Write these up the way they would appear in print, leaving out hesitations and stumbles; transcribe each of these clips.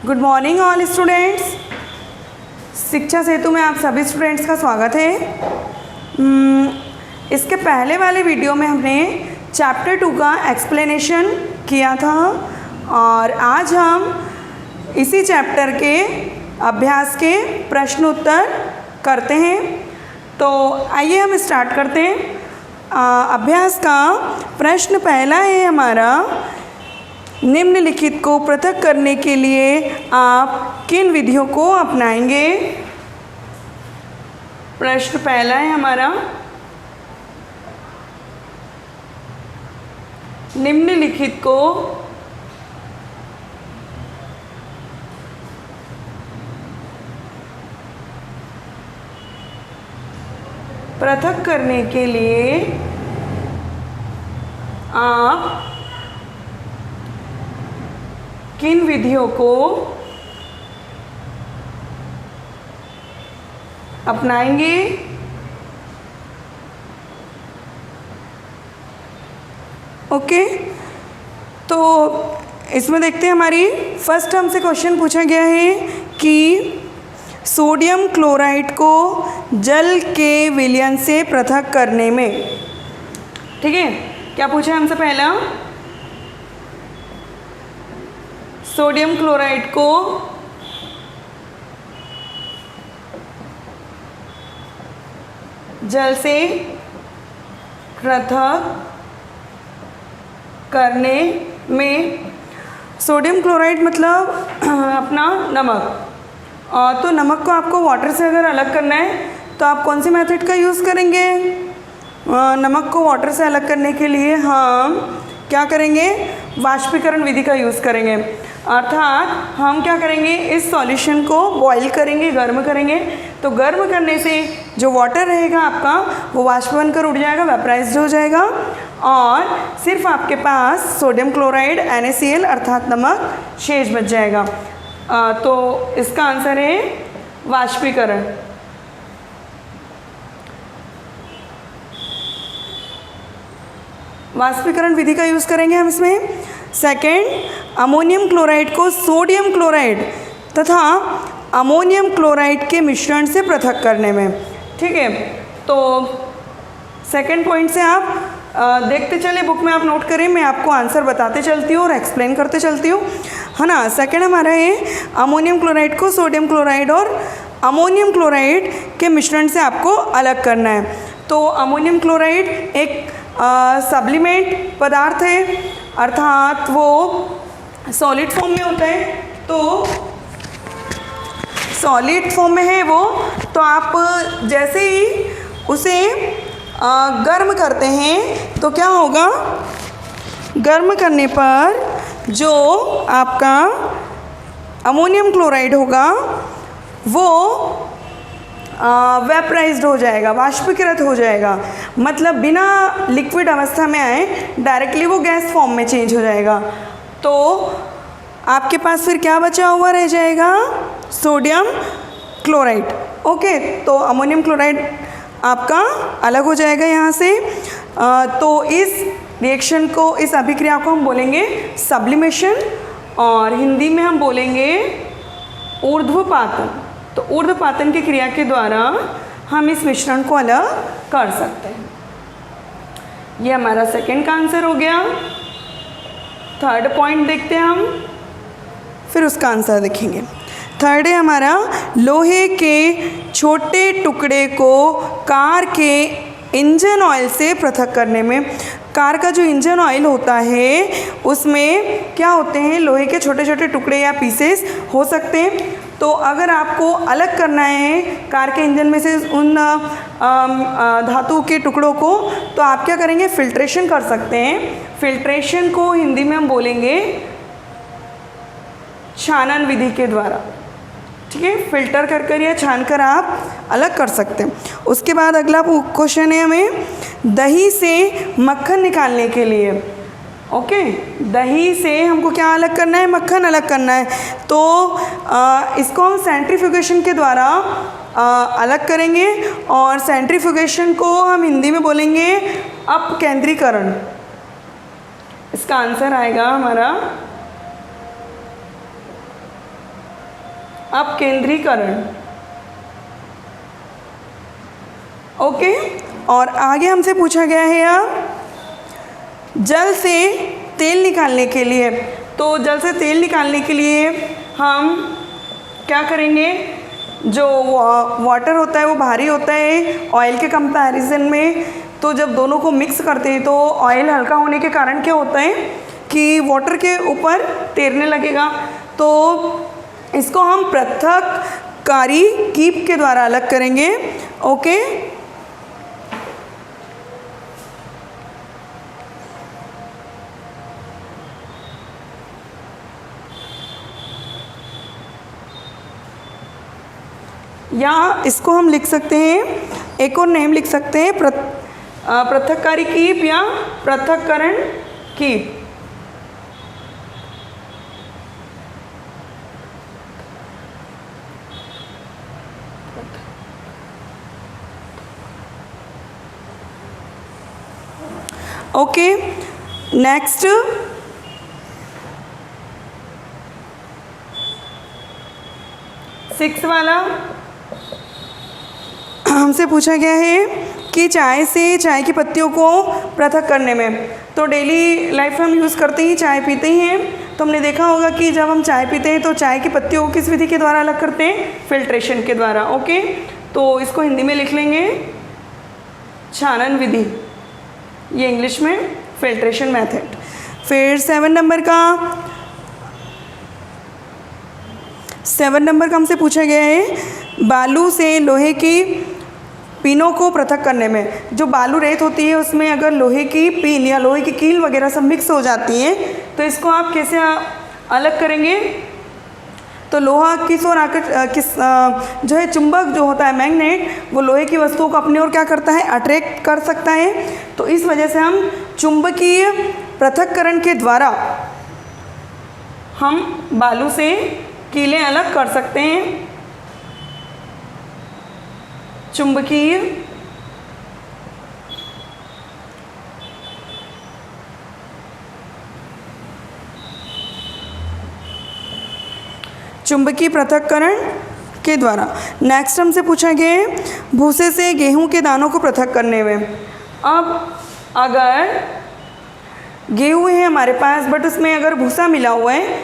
Good morning all students. शिक्षा सेतु में आप सभी स्टूडेंट्स का स्वागत है। इसके पहले वाले वीडियो में हमने चैप्टर 2 का एक्सप्लेनेशन किया था और आज हम इसी चैप्टर के अभ्यास के प्रश्न उत्तर करते हैं। तो आइए हम स्टार्ट करते हैं। अभ्यास का प्रश्न पहला है हमारा, निम्नलिखित को पृथक करने के लिए आप किन विधियों को अपनाएंगे। प्रश्न पहला है हमारा, निम्नलिखित को पृथक करने के लिए आप किन विधियों को अपनाएंगे। ओके, तो इसमें देखते हैं हमारी फर्स्ट हमसे क्वेश्चन पूछा गया है कि सोडियम क्लोराइड को जल के विलयन से पृथक करने में, ठीक है, क्या पूछा है हमसे पहला, सोडियम क्लोराइड को जल से पृथक करने में, सोडियम क्लोराइड मतलब अपना नमक, तो नमक को आपको वाटर से अगर अलग करना है तो आप कौन सी मेथड का यूज़ करेंगे। नमक को वाटर से अलग करने के लिए हम क्या करेंगे, वाष्पीकरण विधि का यूज़ करेंगे। अर्थात हम क्या करेंगे, इस सॉल्यूशन को बॉईल करेंगे, गर्म करेंगे, तो गर्म करने से जो वाटर रहेगा आपका वो वाष्प बनकर उड़ जाएगा, वेपराइज्ड हो जाएगा और सिर्फ आपके पास सोडियम क्लोराइड NaCl अर्थात नमक शेष बच जाएगा। तो इसका आंसर है वाष्पीकरण। वाष्पीकरण विधि का यूज़ करेंगे हम इसमें। सेकेंड, अमोनियम क्लोराइड को सोडियम क्लोराइड तथा अमोनियम क्लोराइड के मिश्रण से पृथक करने में, ठीक है। तो सेकेंड पॉइंट से आप देखते चले, बुक में आप नोट करें, मैं आपको आंसर बताते चलती हूँ और एक्सप्लेन करते चलती हूँ, है ना। सेकेंड हमारा है अमोनियम क्लोराइड को सोडियम क्लोराइड और अमोनियम क्लोराइड के मिश्रण से आपको अलग करना है। तो अमोनियम क्लोराइड एक सब्लिमेंट पदार्थ है, अर्थात वो सॉलिड फॉर्म में होता है, तो सॉलिड फॉर्म में है वो, तो आप जैसे ही उसे गर्म करते हैं तो क्या होगा, गर्म करने पर जो आपका अमोनियम क्लोराइड होगा वो वेपराइज्ड हो जाएगा, वाष्पीकृत हो जाएगा, मतलब बिना लिक्विड अवस्था में आए डायरेक्टली वो गैस फॉर्म में चेंज हो जाएगा। तो आपके पास फिर क्या बचा हुआ रह जाएगा, सोडियम क्लोराइड। ओके, तो अमोनियम क्लोराइड आपका अलग हो जाएगा यहाँ से। तो इस रिएक्शन को, इस अभिक्रिया को हम बोलेंगे सब्लिमेशन और हिंदी में हम बोलेंगे ऊर्ध्वपातन। तो ऊर्ध्वपातन की क्रिया के द्वारा हम इस मिश्रण को अलग कर सकते हैं। ये हमारा सेकंड का आंसर हो गया। थर्ड पॉइंट देखते हैं हम, फिर उसका आंसर देखेंगे। थर्ड है हमारा, लोहे के छोटे टुकड़े को कार के इंजन ऑयल से पृथक करने में। कार का जो इंजन ऑयल होता है उसमें क्या होते हैं, लोहे के छोटे छोटे टुकड़े या पीसेस हो सकते हैं। तो अगर आपको अलग करना है कार के इंजन में से उन धातु के टुकड़ों को, तो आप क्या करेंगे, फिल्ट्रेशन कर सकते हैं। फिल्ट्रेशन को हिंदी में हम बोलेंगे छानन विधि के द्वारा, ठीक है, फिल्टर कर कर या छान कर आप अलग कर सकते हैं। उसके बाद अगला क्वेश्चन है हमें दही से मक्खन निकालने के लिए। ओके, दही से हमको क्या अलग करना है, मक्खन अलग करना है। तो इसको हम सेंट्रीफ्यूगेशन के द्वारा अलग करेंगे और सेंट्रीफ्यूगेशन को हम हिंदी में बोलेंगे अपकेंद्रीकरण। इसका आंसर आएगा हमारा अपकेंद्रीकरण। ओके, और आगे हमसे पूछा गया है अब जल से तेल निकालने के लिए। तो जल से तेल निकालने के लिए हम क्या करेंगे, जो वाटर होता है वो भारी होता है ऑयल के कंपैरिजन में, तो जब दोनों को मिक्स करते हैं तो ऑयल हल्का होने के कारण क्या होता है कि वाटर के ऊपर तैरने लगेगा। तो इसको हम पृथक्कारी कीप के द्वारा अलग करेंगे। ओके, या इसको हम लिख सकते हैं, एक और नेम लिख सकते हैं, पृथक्कारी कीप या पृथक्करण कीप। ओके, नेक्स्ट सिक्स वाला हमसे पूछा गया है कि चाय से चाय की पत्तियों को पृथक करने में। तो डेली लाइफ में हम यूज़ करते ही चाय पीते ही हैं, तो हमने देखा होगा कि जब हम चाय पीते हैं तो चाय की पत्तियों को किस विधि के द्वारा अलग करते हैं, फिल्ट्रेशन के द्वारा। ओके, तो इसको हिंदी में लिख लेंगे छानन विधि, ये इंग्लिश में फिल्ट्रेशन मेथड। फिर 7 नंबर का हमसे पूछा गया है बालू से लोहे की पिनों को पृथक करने में। जो बालू रेत होती है उसमें अगर लोहे की पिन या लोहे की कील वगैरह सब मिक्स हो जाती हैं, तो इसको आप कैसे अलग करेंगे। तो लोहा किस ओर आकर जो है चुंबक जो होता है मैग्नेट, वो लोहे की वस्तुओं को अपनी ओर क्या करता है, अट्रैक्ट कर सकता है। तो इस वजह से हम चुंबकीय पृथक्करण के द्वारा हम बालू से कीलें अलग कर सकते हैं। चुंबकीय पृथक्करण के द्वारा। नेक्स्ट हमसे पूछा गया है भूसे से गेहूं के दानों को पृथक करने में। अब अगर गेहूं है हमारे पास बट उसमें अगर भूसा मिला हुआ है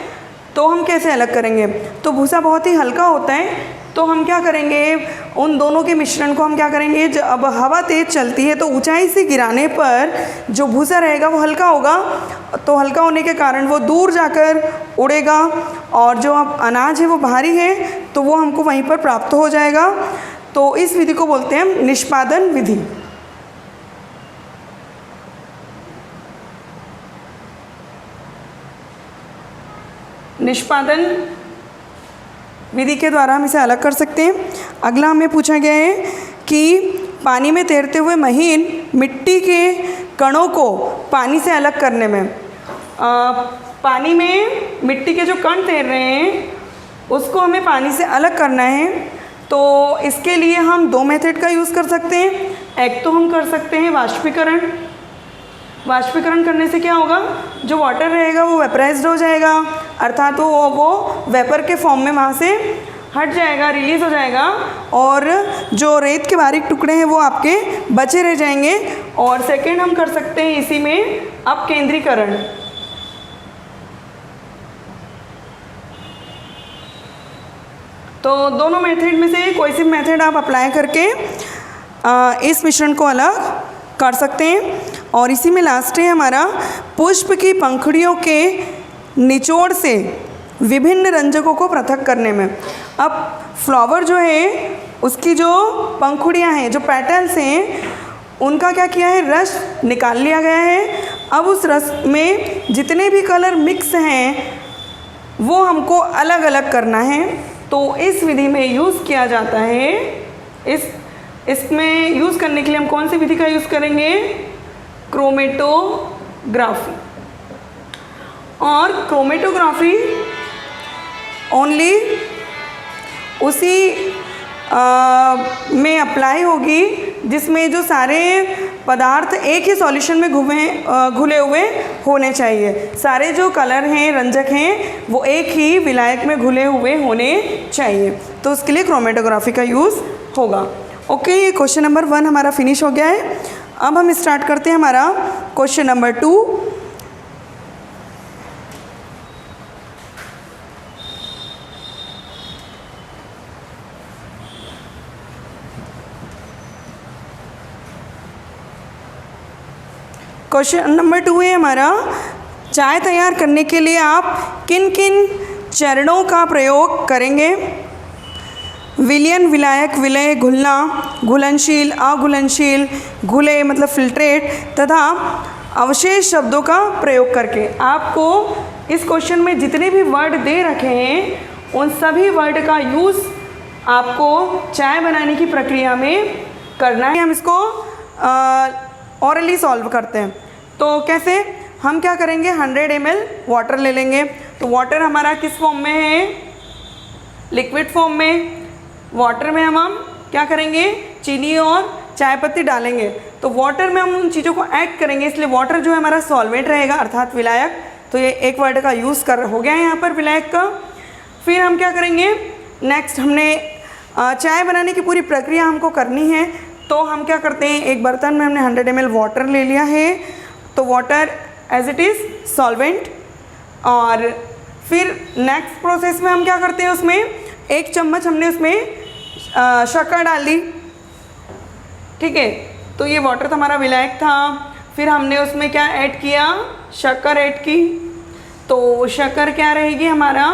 तो हम कैसे अलग करेंगे। तो भूसा बहुत ही हल्का होता है, तो हम क्या करेंगे, उन दोनों के मिश्रण को हम क्या करेंगे, जब हवा तेज़ चलती है तो ऊंचाई से गिराने पर जो भूसा रहेगा वो हल्का होगा, तो हल्का होने के कारण वो दूर जाकर उड़ेगा, और जो अब अनाज है वो भारी है तो वो हमको वहीं पर प्राप्त हो जाएगा। तो इस विधि को बोलते हैं निष्पादन विधि। निष्पादन विधि के द्वारा हम इसे अलग कर सकते हैं। अगला हमें पूछा गया है कि पानी में तैरते हुए महीन मिट्टी के कणों को पानी से अलग करने में। पानी में मिट्टी के जो कण तैर रहे हैं उसको हमें पानी से अलग करना है, तो इसके लिए हम 2 मेथड का यूज़ कर सकते हैं। एक तो हम कर सकते हैं वाष्पीकरण। वाष्पीकरण करने से क्या होगा, जो वाटर रहेगा वो वेपराइज्ड हो जाएगा, अर्थात वो वेपर के फॉर्म में वहाँ से हट जाएगा, रिलीज़ हो जाएगा, और जो रेत के बारीक टुकड़े हैं वो आपके बचे रह जाएंगे। और सेकेंड हम कर सकते हैं इसी में अपकेंद्रीकरण। तो दोनों मेथड में से कोई सी मेथड आप अप्लाई करके इस मिश्रण को अलग कर सकते हैं। और इसी में लास्ट है हमारा पुष्प की पंखुड़ियों के निचोड़ से विभिन्न रंजकों को पृथक करने में। अब फ्लावर जो है उसकी जो पंखुड़ियाँ हैं, जो पेटल्स हैं, उनका क्या किया है, रस निकाल लिया गया है। अब उस रस में जितने भी कलर मिक्स हैं वो हमको अलग अलग करना है। तो इस विधि में यूज़ किया जाता है, इसमें यूज़ करने के लिए हम कौन सी विधि का यूज़ करेंगे, क्रोमेटोग्राफी। और क्रोमेटोग्राफी ओनली उसी में अप्लाई होगी जिसमें जो सारे पदार्थ एक ही सॉल्यूशन में घुले हुए होने चाहिए। सारे जो कलर हैं, रंजक हैं, वो एक ही विलायक में घुले हुए होने चाहिए। तो उसके लिए क्रोमेटोग्राफी का यूज़ होगा। ओके, ये क्वेश्चन नंबर 1 हमारा फिनिश हो गया है। अब हम स्टार्ट करते हैं हमारा क्वेश्चन नंबर 2। क्वेश्चन नंबर 2 है हमारा, चाय तैयार करने के लिए आप किन किन चरणों का प्रयोग करेंगे? विलयन, विलायक, विलय, घुलना, घुलनशील, अघुलनशील, घुले मतलब फिल्ट्रेट तथा अवशेष शब्दों का प्रयोग करके। आपको इस क्वेश्चन में जितने भी वर्ड दे रखे हैं उन सभी वर्ड का यूज़ आपको चाय बनाने की प्रक्रिया में करना है। हम इसको ऑरली सॉल्व करते हैं। तो कैसे? हम क्या करेंगे, 100 ml वाटर ले लेंगे। तो वाटर हमारा किस फॉर्म में है? लिक्विड फॉर्म में। वाटर में हम क्या करेंगे, चीनी और चाय पत्ती डालेंगे। तो वाटर में हम उन चीज़ों को ऐड करेंगे, इसलिए वाटर जो है हमारा सॉल्वेंट रहेगा, अर्थात विलायक। तो ये एक वर्ड का यूज़ हो गया है यहाँ पर विलायक का। फिर हम क्या करेंगे, नेक्स्ट हमने चाय बनाने की पूरी प्रक्रिया हमको करनी है। तो हम क्या करते हैं, एक बर्तन में हमने 100 ml वाटर ले लिया है। तो water as it is solvent. और फिर नेक्स्ट प्रोसेस में हम क्या करते हैं, उसमें 1 चम्मच हमने उसमें शक्कर डाल दी। ठीक है, तो ये वाटर तो हमारा विलायक था। फिर हमने उसमें क्या ऐड किया, शक्कर ऐड की। तो शक्कर क्या रहेगी हमारा,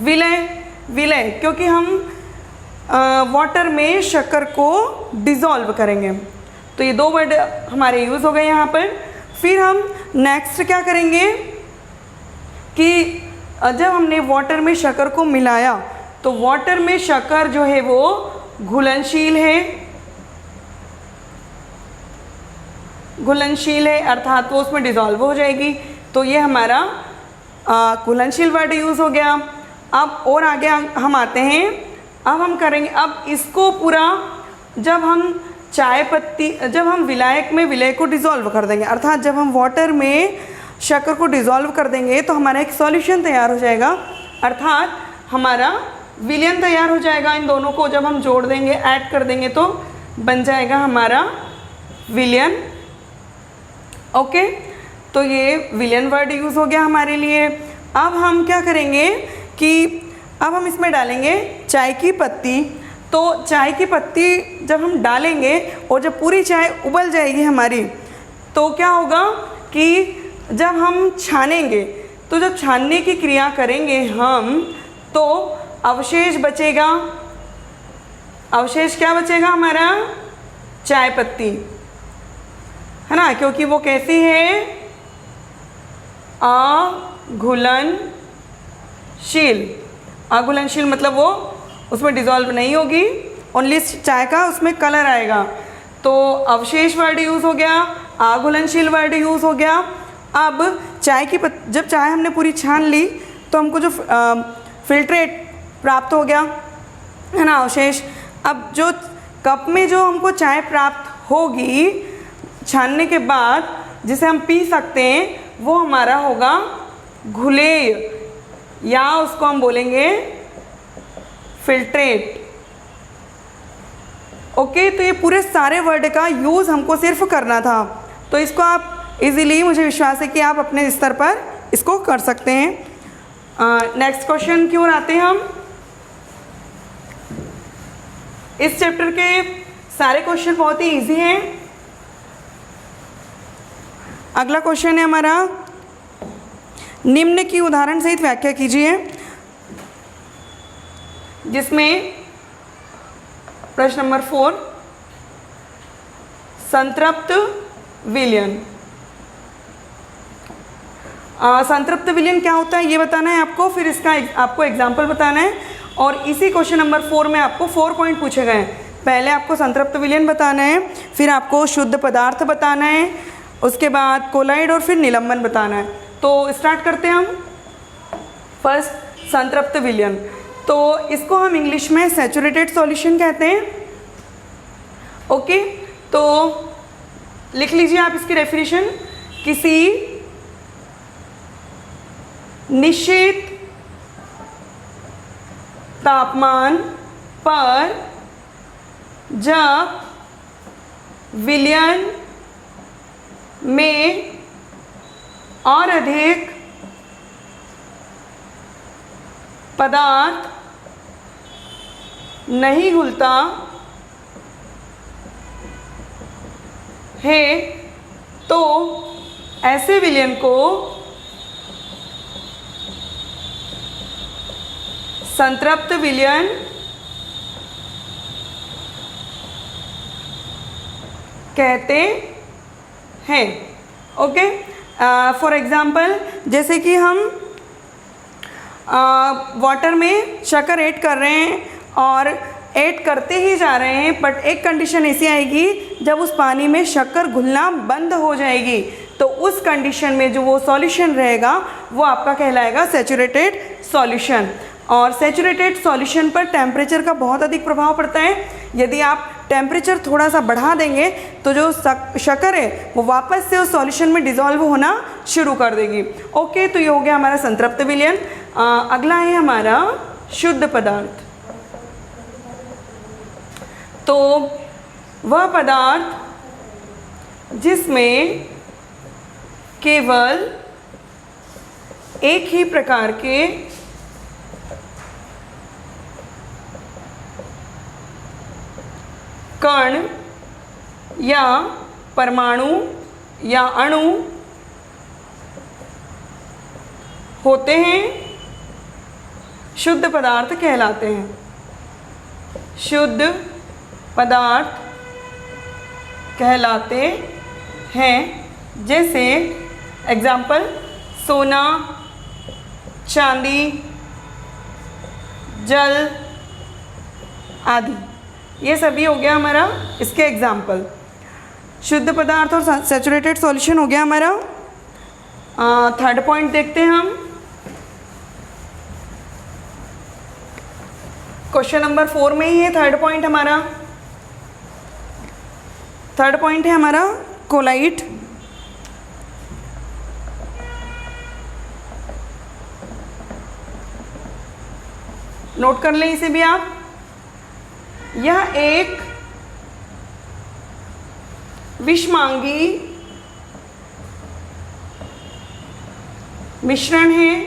विलय, क्योंकि हम वाटर में शक्कर को डिज़ोल्व करेंगे। तो ये 2 वर्ड हमारे यूज़ हो गए यहाँ पर। फिर हम नेक्स्ट क्या करेंगे कि जब हमने वाटर में शक्कर को मिलाया तो वाटर में शक्कर जो है वो घुलनशील है, अर्थात वो उसमें डिज़ोल्व हो जाएगी। तो ये हमारा घुलनशील वर्ड यूज़ हो गया। अब और आगे हम आते हैं। अब हम करेंगे, अब इसको पूरा जब हम विलायक में विलय को डिज़ोल्व कर देंगे, अर्थात जब हम वाटर में शक्कर को डिज़ोल्व कर देंगे तो हमारा एक सॉल्यूशन तैयार हो जाएगा, अर्थात हमारा विलयन तैयार हो जाएगा। इन दोनों को जब हम जोड़ देंगे, ऐड कर देंगे तो बन जाएगा हमारा विलयन। ओके, तो ये विलयन वर्ड यूज़ हो गया हमारे लिए। अब हम क्या करेंगे कि अब हम इसमें डालेंगे चाय की पत्ती। तो चाय की पत्ती जब हम डालेंगे और जब पूरी चाय उबल जाएगी हमारी, तो क्या होगा कि जब हम छानेंगे, तो जब छानने की क्रिया करेंगे हम, तो अवशेष बचेगा। अवशेष क्या बचेगा हमारा, चाय पत्ती, है ना, क्योंकि वो कैसी है, अघुलनशील मतलब वो उसमें डिज़ोल्व नहीं होगी, ओनली चाय का उसमें कलर आएगा। तो अवशेष वर्ड यूज़ हो गया, अघुलनशील वर्ड यूज़ हो गया। अब जब चाय हमने पूरी छान ली तो हमको जो फिल्ट्रेट प्राप्त हो गया, है ना, अवशेष। अब जो कप में जो हमको चाय प्राप्त होगी छानने के बाद, जिसे हम पी सकते हैं, वो हमारा होगा घुलेय, या उसको हम बोलेंगे फिल्ट्रेट। ओके, तो ये पूरे सारे वर्ड का यूज़ हमको सिर्फ करना था। तो इसको आप इजीली, मुझे विश्वास है कि आप अपने स्तर पर इसको कर सकते हैं। नेक्स्ट क्वेश्चन की ओर आते हैं हम। इस चैप्टर के सारे क्वेश्चन बहुत ही इजी हैं। अगला क्वेश्चन है हमारा, निम्न की उदाहरण सहित व्याख्या कीजिए, जिसमें प्रश्न नंबर 4, संतृप्त विलयन। संतृप्त विलयन क्या होता है ये बताना है आपको, फिर इसका आपको एग्जाम्पल बताना है। और इसी क्वेश्चन नंबर 4 में आपको 4 पॉइंट पूछे गए हैं। पहले आपको संतृप्त विलयन बताना है, फिर आपको शुद्ध पदार्थ बताना है, उसके बाद कोलाइड और फिर निलंबन बताना है। तो स्टार्ट करते हैं हम। फर्स्ट, संतृप्त विलयन। तो इसको हम इंग्लिश में सैचुरेटेड सॉल्यूशन कहते हैं। ओके, तो लिख लीजिए आप इसकी डेफिनेशन, किसी निश्चित तापमान पर जब विलयन में और अधिक पदार्थ नहीं घुलता है तो ऐसे विलयन को संतृप्त विलयन कहते हैं। ओके, फॉर एग्जाम्पल जैसे कि हम वाटर में शक्कर ऐड कर रहे हैं और ऐड करते ही जा रहे हैं, बट एक कंडीशन ऐसी आएगी जब उस पानी में शक्कर घुलना बंद हो जाएगी, तो उस कंडीशन में जो वो सॉल्यूशन रहेगा वो आपका कहलाएगा सैचुरेटेड सॉल्यूशन। और सैचुरेटेड सॉल्यूशन पर टेम्परेचर का बहुत अधिक प्रभाव पड़ता है। यदि आप टेम्परेचर थोड़ा सा बढ़ा देंगे तो जो शक्कर है वो वापस से उस सॉल्यूशन में डिज़ोल्व होना शुरू कर देगी। ओके, तो ये हो गया हमारा संतृप्त विलयन। अगला है हमारा शुद्ध पदार्थ। तो वह पदार्थ जिसमें केवल एक ही प्रकार के कण या परमाणु या अणु होते हैं, शुद्ध पदार्थ कहलाते हैं। शुद्ध पदार्थ कहलाते हैं। जैसे एग्जाम्पल सोना, चांदी, जल आदि, ये सभी हो गया हमारा इसके एग्जाम्पल। शुद्ध पदार्थ और सैचुरेटेड सॉल्यूशन हो गया हमारा। थर्ड पॉइंट देखते हैं हम। क्वेश्चन नंबर 4 में ही है थर्ड पॉइंट हमारा। थर्ड पॉइंट है हमारा कोलाइट। नोट कर लें इसे भी आप। यह एक विषमांगी मिश्रण है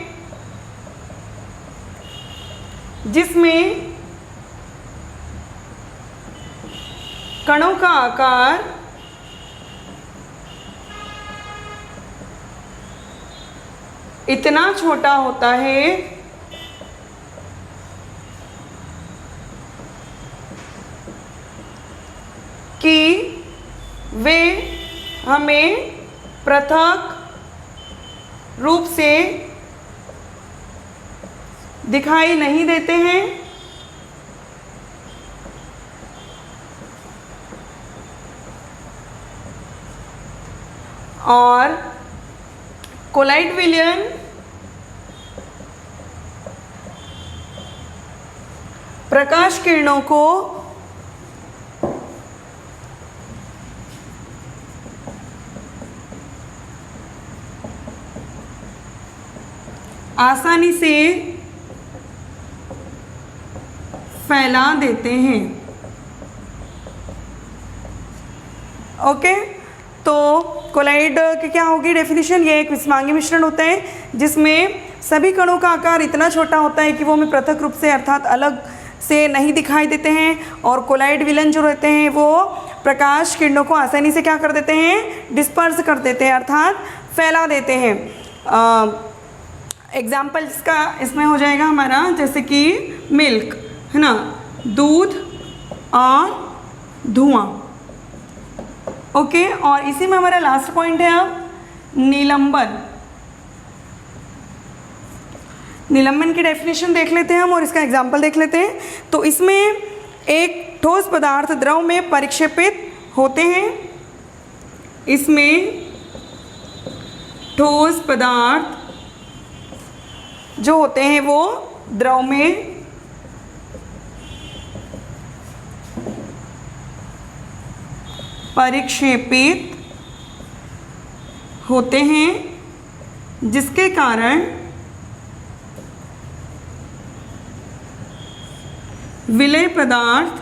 जिसमें कणों का आकार इतना छोटा होता है कि वे हमें पृथक रूप से दिखाई नहीं देते हैं और कोलाइट विलयन प्रकाश किरणों को आसानी से फैला देते हैं। ओके, तो कोलाइड की क्या होगी डेफिनेशन? ये एक विषमांगी मिश्रण होता है जिसमें सभी कणों का आकार इतना छोटा होता है कि वो हमें पृथक रूप से अर्थात अलग से नहीं दिखाई देते हैं। और कोलाइड विलयन जो रहते हैं वो प्रकाश किरणों को आसानी से क्या कर देते हैं? डिस्पर्स कर देते हैं, अर्थात फैला देते हैं। एग्जाम्पल इसका इसमें हो जाएगा हमारा, जैसे कि मिल्क है ना, दूध और धुआं। ओके, और इसी में हमारा लास्ट पॉइंट है अब निलंबन। निलंबन की डेफिनेशन देख लेते हैं हम और इसका एग्जाम्पल देख लेते हैं। तो इसमें एक ठोस पदार्थ द्रव में परिक्षेपित होते हैं। इसमें ठोस पदार्थ जो होते हैं वो द्रव में परिक्षेपित होते हैं, जिसके कारण विलेय पदार्थ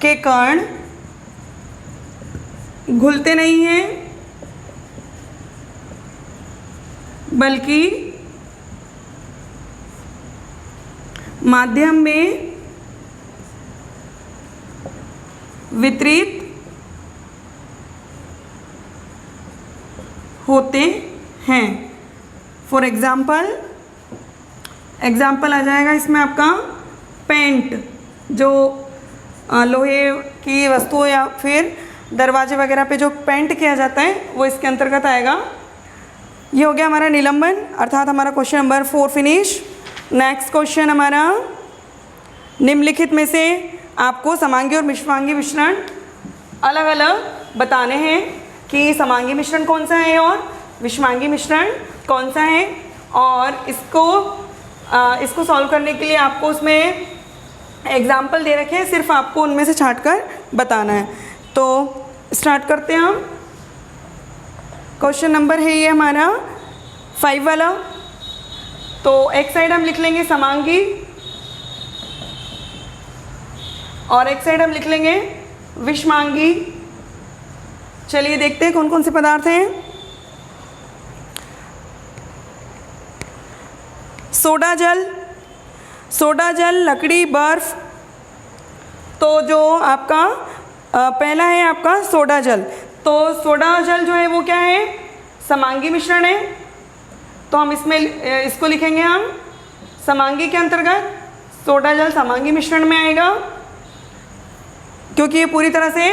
के कण घुलते नहीं हैं, बल्कि माध्यम में वितरित होते हैं। फॉर एग्जाम्पल आ जाएगा इसमें आपका पेंट, जो लोहे की वस्तु या फिर दरवाजे वगैरह पे जो पेंट किया जाता है वो इसके अंतर्गत आएगा। ये हो गया हमारा निलंबन, अर्थात हमारा question number 4 finish. Next question हमारा, निम्नलिखित में से आपको समांगी और विषमांगी मिश्रण अलग अलग बताने हैं कि समांगी मिश्रण कौन सा है और विषमांगी मिश्रण कौन सा है, और इसको सॉल्व करने के लिए आपको उसमें एग्जाम्पल दे रखे हैं, सिर्फ आपको उनमें से छांट कर बताना है। तो स्टार्ट करते हैं हम। क्वेश्चन नंबर है ये हमारा 5 वाला। तो एक साइड हम लिख लेंगे समांगी और एक साइड हम लिख लेंगे विषमांगी। चलिए देखते हैं कौन कौन से पदार्थ हैं। सोडा जल, लकड़ी, बर्फ। तो जो आपका पहला है आपका सोडा जल। तो सोडा जल जो है वो क्या है, समांगी मिश्रण है। तो हम इसको लिखेंगे हम समांगी के अंतर्गत। सोडा जल समांगी मिश्रण में आएगा, क्योंकि ये पूरी तरह से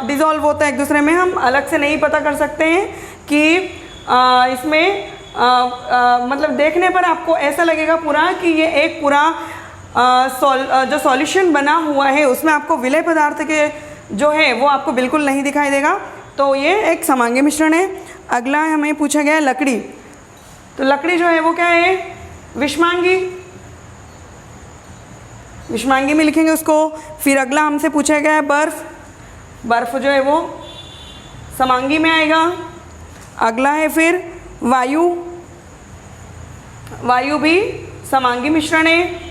डिज़ोल्व होता है एक दूसरे में। हम अलग से नहीं पता कर सकते हैं कि इसमें मतलब देखने पर आपको ऐसा लगेगा पूरा कि ये एक पूरा जो सॉल्यूशन बना हुआ है उसमें आपको विलेय पदार्थ के जो है वो आपको बिल्कुल नहीं दिखाई देगा। तो ये एक समांगी मिश्रण है। अगला हमें पूछा गया है लकड़ी। तो लकड़ी जो है वो क्या है, विषमांगी। विषमांगी में लिखेंगे उसको। फिर अगला हमसे पूछा गया है बर्फ। बर्फ जो है वो समांगी में आएगा। अगला है फिर वायु। वायु भी समांगी मिश्रण है।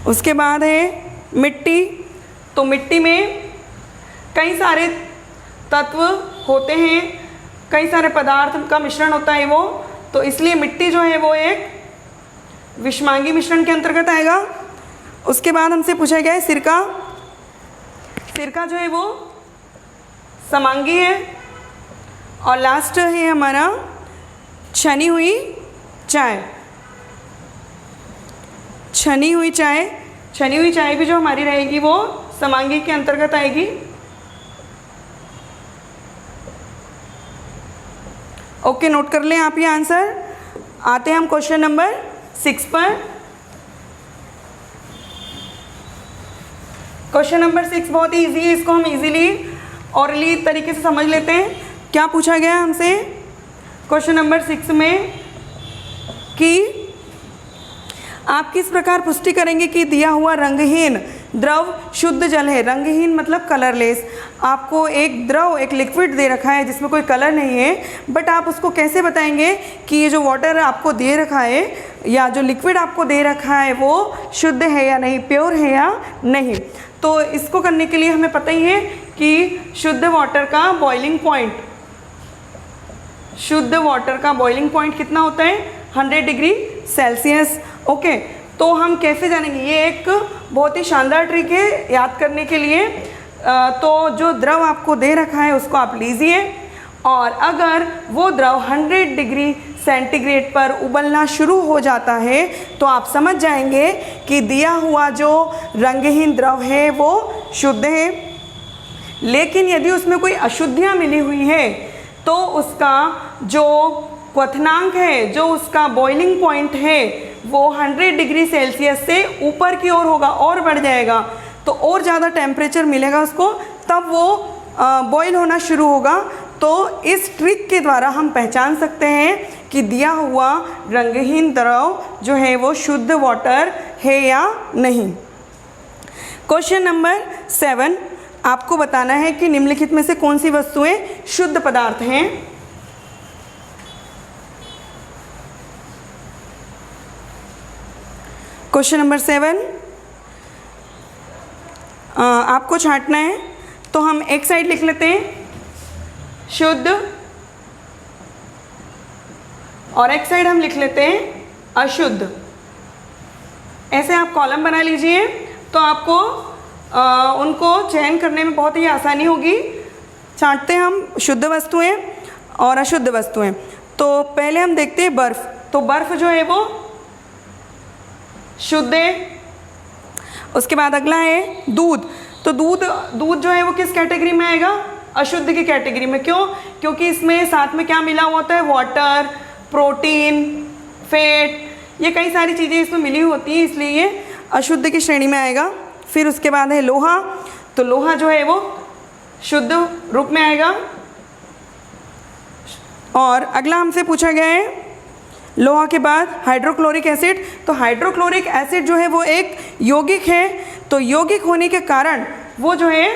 उसके बाद है मिट्टी। तो मिट्टी में कई सारे तत्व होते हैं, कई सारे पदार्थ का मिश्रण होता है वो, तो इसलिए मिट्टी जो है वो एक विषमांगी मिश्रण के अंतर्गत आएगा। उसके बाद हमसे पूछा गया है सिरका। सिरका जो है वो समांगी है। और लास्ट है हमारा छनी हुई चाय। छनी हुई चाय भी जो हमारी रहेगी वो समांगी के अंतर्गत आएगी। ओके, नोट कर लें आप ये आंसर। आते हैं हम क्वेश्चन नंबर 6 पर। क्वेश्चन नंबर 6 बहुत ही ईजी है, इसको हम इजीली ऑरली तरीके से समझ लेते हैं। क्या पूछा गया है हमसे क्वेश्चन नंबर 6 में कि आप किस प्रकार पुष्टि करेंगे कि दिया हुआ रंगहीन द्रव शुद्ध जल है। रंगहीन मतलब कलरलेस। आपको एक द्रव, एक लिक्विड दे रखा है जिसमें कोई कलर नहीं है, बट आप उसको कैसे बताएंगे कि ये जो वाटर आपको दे रखा है या जो लिक्विड आपको दे रखा है वो शुद्ध है या नहीं, प्योर है या नहीं। तो इसको करने के लिए हमें पता ही है कि शुद्ध वाटर का बॉइलिंग पॉइंट कितना होता है, 100 डिग्री सेल्सियस। ओके, तो हम कैसे जानेंगे, ये एक बहुत ही शानदार ट्रिक है याद करने के लिए। तो जो द्रव आपको दे रखा है उसको आप लीजिए, और अगर वो द्रव 100 डिग्री सेंटीग्रेड पर उबलना शुरू हो जाता है तो आप समझ जाएंगे कि दिया हुआ जो रंगहीन द्रव है वो शुद्ध है। लेकिन यदि उसमें कोई अशुद्धियाँ मिली हुई है तो उसका जो क्वथनांक है, जो उसका बॉइलिंग पॉइंट है, वो 100 डिग्री सेल्सियस से ऊपर की ओर होगा और बढ़ जाएगा। तो और ज़्यादा टेम्परेचर मिलेगा उसको, तब वो बॉईल होना शुरू होगा। तो इस ट्रिक के द्वारा हम पहचान सकते हैं कि दिया हुआ रंगहीन द्रव जो है वो शुद्ध वाटर है या नहीं। क्वेश्चन नंबर 7, आपको बताना है कि निम्नलिखित में से कौन सी वस्तुएं शुद्ध पदार्थ हैं। क्वेश्चन नंबर 7, आपको छांटना है, तो हम एक साइड लिख लेते हैं शुद्ध और एक साइड हम लिख लेते हैं अशुद्ध। ऐसे आप कॉलम बना लीजिए तो आपको उनको चयन करने में बहुत ही आसानी होगी। छांटते हैं हम शुद्ध वस्तुएं और अशुद्ध वस्तुएं। तो पहले हम देखते हैं बर्फ़। तो बर्फ़ जो है वो शुद्ध है। उसके बाद अगला है दूध। तो दूध जो है वो किस कैटेगरी में आएगा? अशुद्ध की कैटेगरी में। क्यों? क्योंकि इसमें साथ में क्या मिला हुआ होता है? वाटर, प्रोटीन, फैट, ये कई सारी चीज़ें इसमें मिली होती हैं, इसलिए ये अशुद्ध की श्रेणी में आएगा। फिर उसके बाद है लोहा। तो लोहा जो है वो शुद्ध रूप में आएगा। और अगला हमसे पूछा गया है लोहा के बाद हाइड्रोक्लोरिक एसिड। तो हाइड्रोक्लोरिक एसिड जो है वो एक यौगिक है। तो यौगिक होने के कारण वो जो है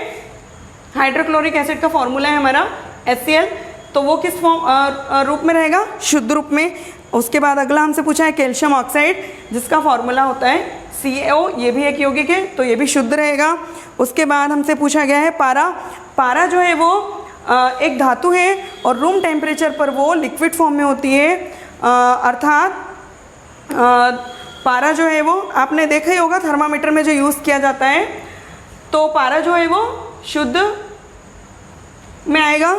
हाइड्रोक्लोरिक एसिड का फॉर्मूला है हमारा HCl। तो वो किस रूप में रहेगा? शुद्ध रूप में। उसके बाद अगला हमसे पूछा है कैल्शियम ऑक्साइड, जिसका फॉर्मूला होता है CaO। ये भी एक यौगिक है, तो ये भी शुद्ध रहेगा। उसके बाद हमसे पूछा गया है पारा। पारा जो है वो एक धातु है और रूम टेम्परेचर पर वो लिक्विड फॉर्म में होती है। अर्थात पारा जो है वो आपने देखा ही होगा थर्मामीटर में जो यूज़ किया जाता है। तो पारा जो है वो शुद्ध में आएगा।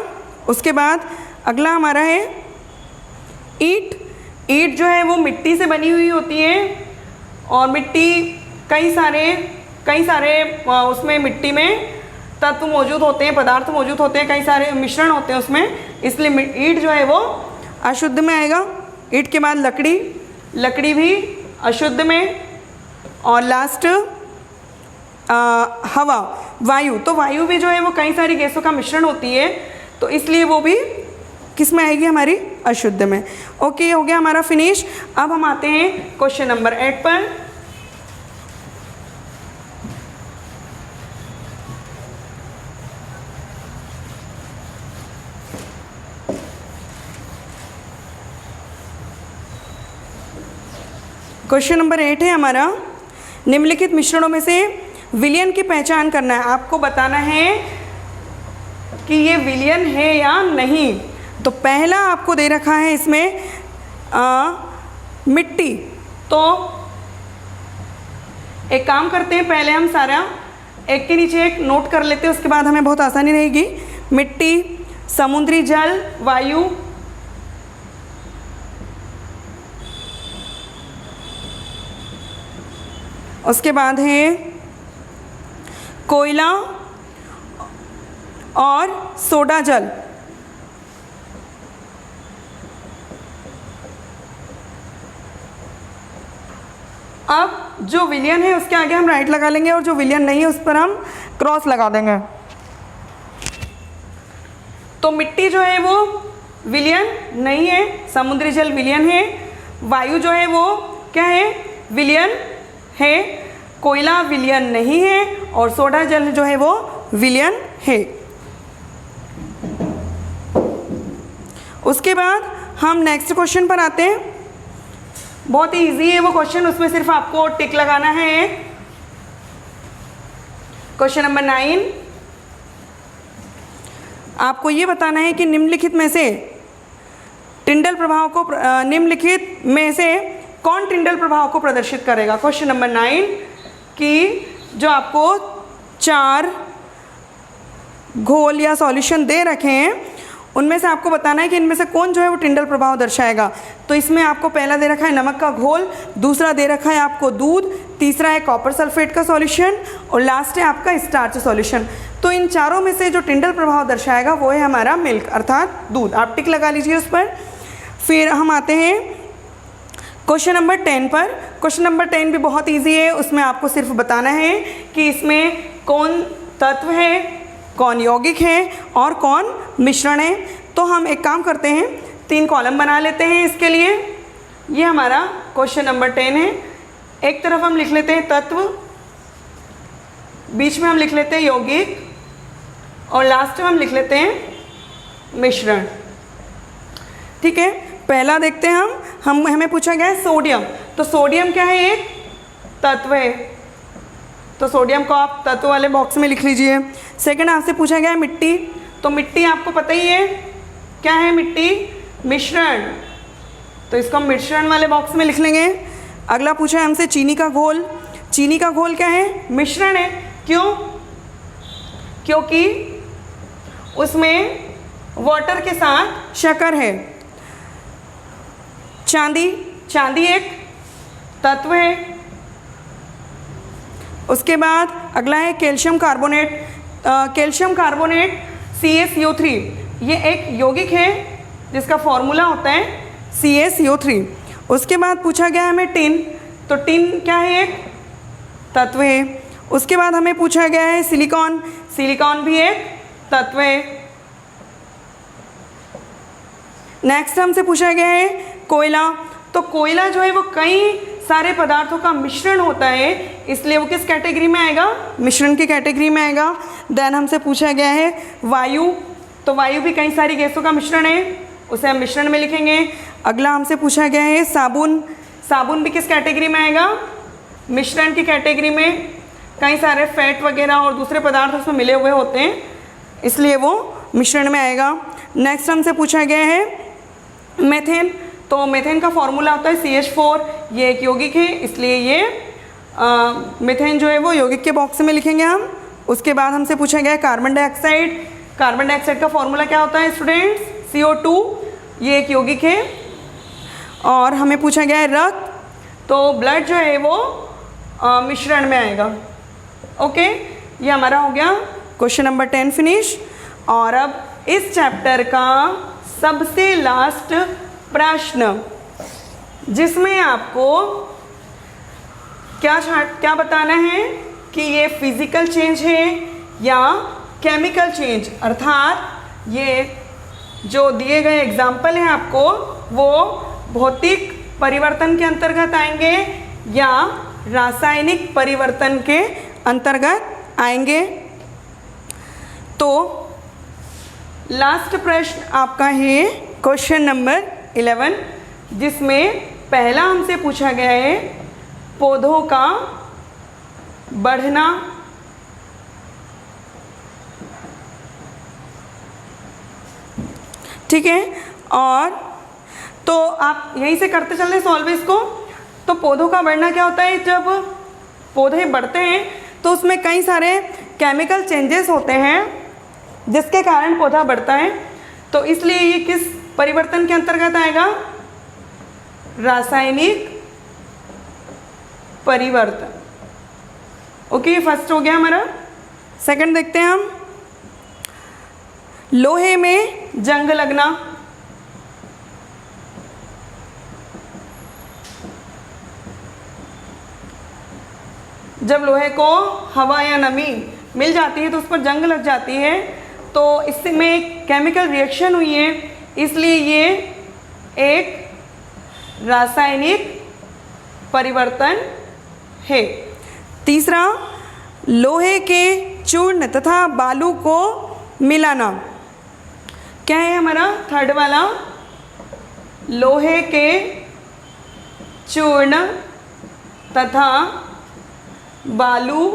उसके बाद अगला हमारा है ईंट। ईंट जो है वो मिट्टी से बनी हुई होती है और मिट्टी कई सारे उसमें मिट्टी में तत्व मौजूद होते हैं, पदार्थ मौजूद होते हैं, कई सारे मिश्रण होते हैं उसमें, इसलिए ईंट जो है वो अशुद्ध में आएगा। ईंट के बाद लकड़ी। लकड़ी भी अशुद्ध में। और लास्ट हवा, वायु। तो वायु भी जो है वो कई सारी गैसों का मिश्रण होती है, तो इसलिए वो भी किस में आएगी? हमारी अशुद्ध में। ओके, हो गया हमारा फिनिश। अब हम आते हैं क्वेश्चन नंबर 8 पर। क्वेश्चन नंबर 8 है हमारा, निम्नलिखित मिश्रणों में से विलयन की पहचान करना है। आपको बताना है कि ये विलयन है या नहीं। तो पहला आपको दे रखा है इसमें मिट्टी। तो एक काम करते हैं, पहले हम सारा एक के नीचे एक नोट कर लेते हैं, उसके बाद हमें बहुत आसानी रहेगी। मिट्टी, समुद्री जल, वायु, उसके बाद है कोयला और सोडा जल। अब जो विलयन है उसके आगे हम राइट लगा लेंगे और जो विलयन नहीं है उस पर हम क्रॉस लगा देंगे। तो मिट्टी जो है वो विलयन नहीं है, समुद्री जल विलयन है, वायु जो है वो क्या है? विलयन है, कोयला विलयन नहीं है और सोडा जल जो है वो विलयन है। उसके बाद हम नेक्स्ट क्वेश्चन पर आते हैं। बहुत ही इजी है वो क्वेश्चन, उसमें सिर्फ आपको टिक लगाना है। क्वेश्चन नंबर 9, आपको ये बताना है कि निम्नलिखित में से टिंडल प्रभाव को निम्नलिखित में से कौन टिंडल प्रभाव को प्रदर्शित करेगा। क्वेश्चन नंबर 9 की जो आपको 4 घोल या सॉल्यूशन दे रखे हैं उनमें से आपको बताना है कि इनमें से कौन जो है वो टिंडल प्रभाव दर्शाएगा। तो इसमें आपको पहला दे रखा है नमक का घोल, दूसरा दे रखा है आपको दूध, तीसरा है कॉपर सल्फेट का सॉल्यूशन और लास्ट है आपका स्टार्च सॉल्यूशन। तो इन चारों में से जो टिंडल प्रभाव दर्शाएगा वो है हमारा मिल्क अर्थात दूध। आप टिक लगा लीजिए उस पर। फिर हम आते हैं क्वेश्चन नंबर 10 पर। क्वेश्चन नंबर 10 भी बहुत ईजी है, उसमें आपको सिर्फ बताना है कि इसमें कौन तत्व है, कौन यौगिक है और कौन मिश्रण है। तो हम एक काम करते हैं, 3 कॉलम बना लेते हैं इसके लिए। ये हमारा क्वेश्चन नंबर 10 है। एक तरफ हम लिख लेते हैं तत्व, बीच में हम लिख लेते हैं यौगिक और लास्ट में हम लिख लेते हैं मिश्रण। ठीक है, पहला देखते हैं हम हमें पूछा गया है सोडियम। तो सोडियम क्या है? एक तत्व है, तो सोडियम को आप तत्व वाले बॉक्स में लिख लीजिए। सेकंड आपसे पूछा गया है मिट्टी। तो मिट्टी आपको पता ही है क्या है? मिट्टी मिश्रण, तो इसको हम मिश्रण वाले बॉक्स में लिख लेंगे। अगला पूछा है हमसे चीनी का घोल। चीनी का घोल क्या है? मिश्रण है। क्यों? क्योंकि उसमें वाटर के साथ शक्कर है। चांदी, चांदी एक तत्व है। उसके बाद अगला है calcium carbonate. Calcium carbonate CaCO3, ये एक यौगिक है जिसका फॉर्मूला होता है CaCO3। उसके बाद पूछा गया हमें टिन। तो टिन क्या है? एक तत्व है। उसके बाद हमें पूछा गया है सिलिकॉन। सिलिकॉन भी एक तत्व है। नेक्स्ट हमसे पूछा गया है कोयला। तो कोयला जो है वो कई सारे पदार्थों का मिश्रण होता है, इसलिए वो किस कैटेगरी में आएगा? मिश्रण की कैटेगरी में आएगा। देन हमसे पूछा गया है वायु। तो वायु भी कई सारी गैसों का मिश्रण है, उसे हम मिश्रण में लिखेंगे। अगला हमसे पूछा गया है साबुन। साबुन भी किस कैटेगरी में आएगा? मिश्रण की कैटेगरी में। कई सारे फैट वगैरह और दूसरे पदार्थ उसमें मिले हुए होते हैं, इसलिए वो मिश्रण में आएगा। नेक्स्ट हमसे पूछा गया है मेथेन। तो मेथेन का फॉर्मूला होता है CH4, ये एक यौगिक है, इसलिए ये मेथेन जो है वो यौगिक के बॉक्स में लिखेंगे हम। उसके बाद हमसे पूछा गया है कार्बन डाइऑक्साइड। कार्बन डाइऑक्साइड का फॉर्मूला क्या होता है स्टूडेंट्स? CO2, ये एक यौगिक है। और हमें पूछा गया है रक्त। तो ब्लड जो है वो मिश्रण में आएगा। ओके, ये हमारा हो गया क्वेश्चन नंबर 10 फिनिश। और अब इस चैप्टर का सबसे लास्ट प्रश्न, जिसमें आपको क्या बताना है कि ये फिजिकल चेंज है या केमिकल चेंज, अर्थात ये जो दिए गए एग्जाम्पल हैं आपको वो भौतिक परिवर्तन के अंतर्गत आएंगे या रासायनिक परिवर्तन के अंतर्गत आएंगे। तो लास्ट प्रश्न आपका है क्वेश्चन नंबर 11, जिसमें पहला हमसे पूछा गया है पौधों का बढ़ना। ठीक है, और तो आप यहीं से करते चल रहे सॉल्व इसको। तो पौधों का बढ़ना क्या होता है? जब पौधे बढ़ते हैं तो उसमें कई सारे केमिकल चेंजेस होते हैं जिसके कारण पौधा बढ़ता है। तो इसलिए ये किस परिवर्तन के अंतर्गत आएगा? रासायनिक परिवर्तन। ओके, फर्स्ट हो गया हमारा। सेकंड देखते हैं हम, लोहे में जंग लगना। जब लोहे को हवा या नमी मिल जाती है तो उस पर जंग लग जाती है, तो इससे में एक केमिकल रिएक्शन हुई है, इसलिए ये एक रासायनिक परिवर्तन है। तीसरा, लोहे के चूर्ण तथा बालू को मिलाना। क्या है हमारा थर्ड वाला? लोहे के चूर्ण तथा बालू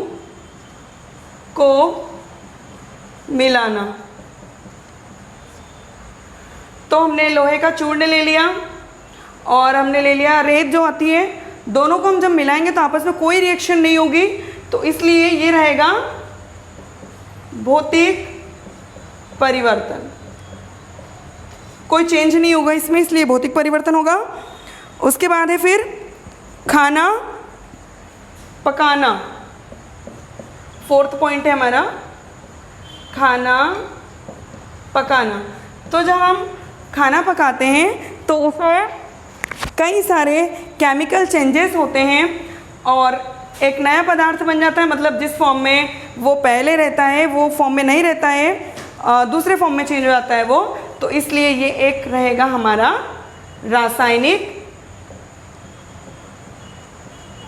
को मिलाना। तो हमने लोहे का चूर्ण ले लिया और हमने ले लिया रेत जो आती है। दोनों को हम जब मिलाएंगे तो आपस में कोई रिएक्शन नहीं होगी, तो इसलिए ये रहेगा भौतिक परिवर्तन, कोई चेंज नहीं होगा इसमें, इसलिए भौतिक परिवर्तन होगा। उसके बाद है फिर खाना पकाना। फोर्थ पॉइंट है हमारा खाना पकाना। तो जब हम खाना पकाते हैं तो उसमें कई सारे केमिकल चेंजेस होते हैं और एक नया पदार्थ बन जाता है, मतलब जिस फॉर्म में वो पहले रहता है वो फॉर्म में नहीं रहता है, दूसरे फॉर्म में चेंज हो जाता है वो। तो इसलिए ये एक रहेगा हमारा रासायनिक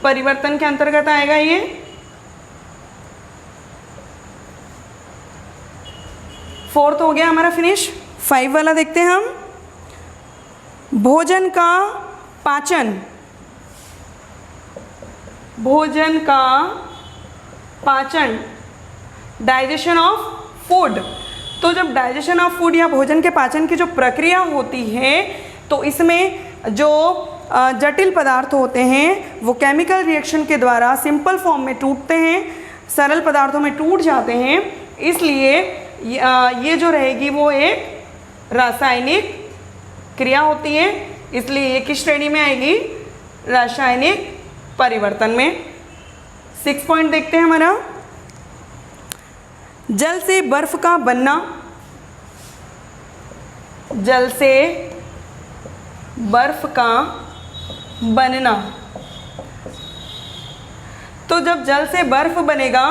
परिवर्तन के अंतर्गत आएगा ये। 4th हो गया हमारा फिनिश। 5 वाला देखते हैं हम। भोजन का पाचन, भोजन का पाचन, डाइजेशन ऑफ फूड। तो जब डाइजेशन ऑफ फूड या भोजन के पाचन की जो प्रक्रिया होती है तो इसमें जो जटिल पदार्थ होते हैं वो केमिकल रिएक्शन के द्वारा सिंपल फॉर्म में टूटते हैं, सरल पदार्थों में टूट जाते हैं। इसलिए ये जो रहेगी वो एक रासायनिक क्रिया होती है, इसलिए ये किस श्रेणी में आएगी? रासायनिक परिवर्तन में। 6 पॉइंट देखते हैं हमारा। जल से बर्फ का बनना, जल से बर्फ का बनना। तो जब जल से बर्फ बनेगा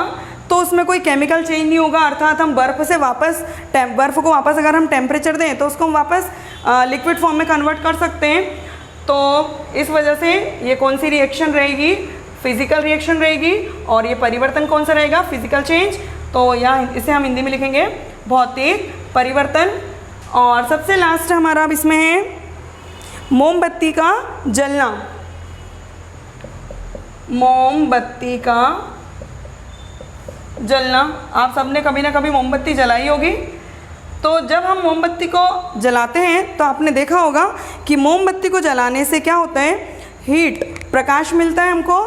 तो उसमें कोई केमिकल चेंज नहीं होगा, अर्थात हम बर्फ से वापस बर्फ को वापस अगर हम टेम्परेचर दें तो उसको हम वापस लिक्विड फॉर्म में कन्वर्ट कर सकते हैं। तो इस वजह से ये कौन सी रिएक्शन रहेगी? फिजिकल रिएक्शन रहेगी। और ये परिवर्तन कौन सा रहेगा? Physical change. तो यहाँ इसे हम हिंदी में लिखेंगे भौतिक परिवर्तन। और सबसे लास्ट हमारा अब इसमें है मोमबत्ती का जलना। मोमबत्ती का जलना, आप सबने कभी ना कभी मोमबत्ती जलाई होगी। तो जब हम मोमबत्ती को जलाते हैं तो आपने देखा होगा कि मोमबत्ती को जलाने से क्या होता है? हीट, प्रकाश मिलता है हमको,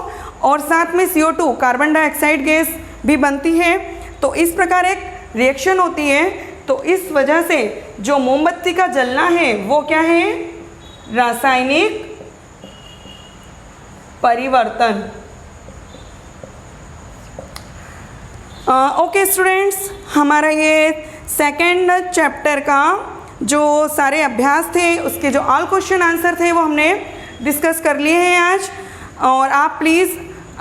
और साथ में CO2 कार्बन डाइऑक्साइड गैस भी बनती है। तो इस प्रकार एक रिएक्शन होती है। तो इस वजह से जो मोमबत्ती का जलना है वो क्या है? रासायनिक परिवर्तन। ओके स्टूडेंट्स, हमारा ये सेकेंड चैप्टर का जो सारे अभ्यास थे उसके जो ऑल क्वेश्चन आंसर थे वो हमने डिस्कस कर लिए हैं आज। और आप प्लीज़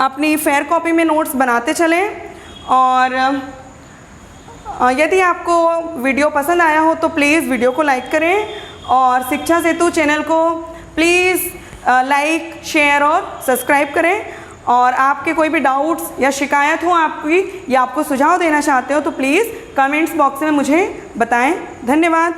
अपनी फेयर कॉपी में नोट्स बनाते चलें। और यदि आपको वीडियो पसंद आया हो तो प्लीज़ वीडियो को लाइक करें, और शिक्षा सेतु चैनल को प्लीज़ लाइक, शेयर और सब्सक्राइब करें। और आपके कोई भी डाउट्स या शिकायत हो आपकी, या आपको सुझाव देना चाहते हो तो प्लीज़ कमेंट्स बॉक्स में मुझे बताएं। धन्यवाद।